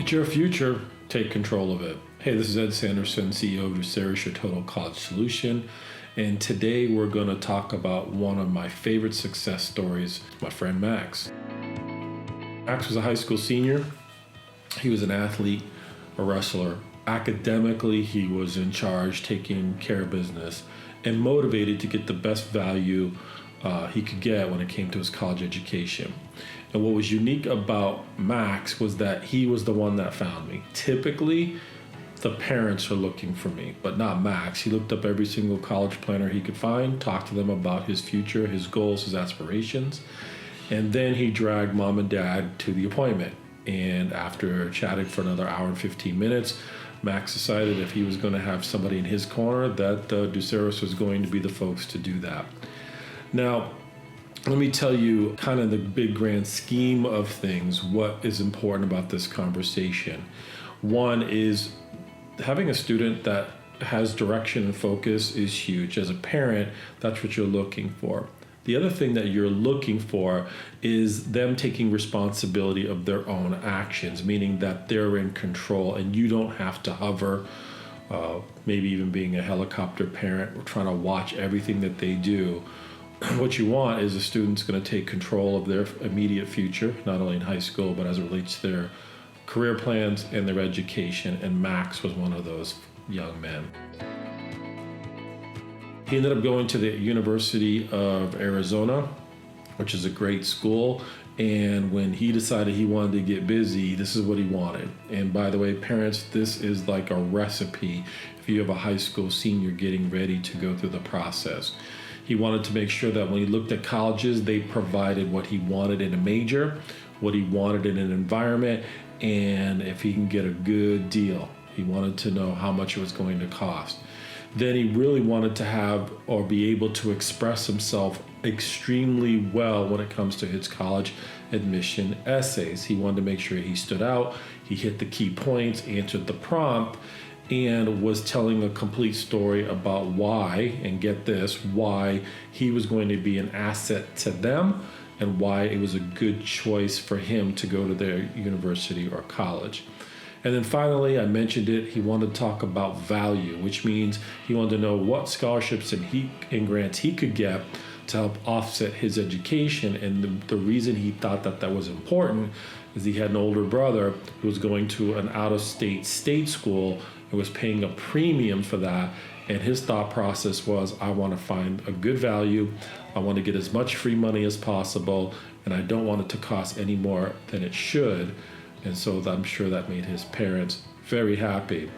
It's your future. Take control of it. Hey, this is Ed Sanderson, CEO of Ducerus, your total college solution. And today we're going to talk about one of my favorite success stories, my friend Max. Max was a high school senior. He was an athlete, a wrestler. Academically, he was in charge, taking care of business, and motivated to get the best value he could get when it came to his college education. And what was unique about Max was that he was the one that found me. Typically, the parents are looking for me, but not Max. He looked up every single college planner he could find, talked to them about his future, his goals, his aspirations, and then he dragged mom and dad to the appointment. And after chatting for another hour and 15 minutes, Max decided if he was going to have somebody in his corner, that Ducerus was going to be the folks to do that. Now, let me tell you kind of the big grand scheme of things, what is important about this conversation. One is having a student that has direction and focus is huge. As a parent, that's what you're looking for. The other thing that you're looking for is them taking responsibility of their own actions, meaning that they're in control and you don't have to hover, maybe even being a helicopter parent, trying to watch everything that they do. What you want is a student's going to take control of their immediate future, not only in high school, but as it relates to their career plans and their education. And Max was one of those young men. He ended up going to the University of Arizona, which is a great school. And when he decided he wanted to get busy, this is what he wanted. And by the way, parents, this is like a recipe if you have a high school senior getting ready to go through the process. He wanted to make sure that when he looked at colleges, they provided what he wanted in a major, what he wanted in an environment, and if he can get a good deal. He wanted to know how much it was going to cost. Then he really wanted to have or be able to express himself extremely well when it comes to his college admission essays. He wanted to make sure he stood out, he hit the key points, answered the prompt, and was telling a complete story about why, and get this, why he was going to be an asset to them and why it was a good choice for him to go to their university or college. And then finally, I mentioned it, he wanted to talk about value, which means he wanted to know what scholarships and grants he could get to help offset his education. And the reason he thought that that was important is he had an older brother who was going to an out-of-state state school and was paying a premium for that. And his thought process was, I want to find a good value, I want to get as much free money as possible, and I don't want it to cost any more than it should. And so I'm sure that made his parents very happy.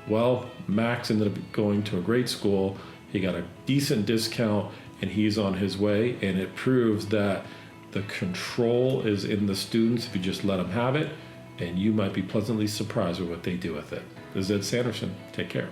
Well, Max ended up going to a great school. He got a decent discount and he's on his way. And it proves that the control is in the students if you just let them have it. And you might be pleasantly surprised with what they do with it. This is Ed Sanderson. Take care.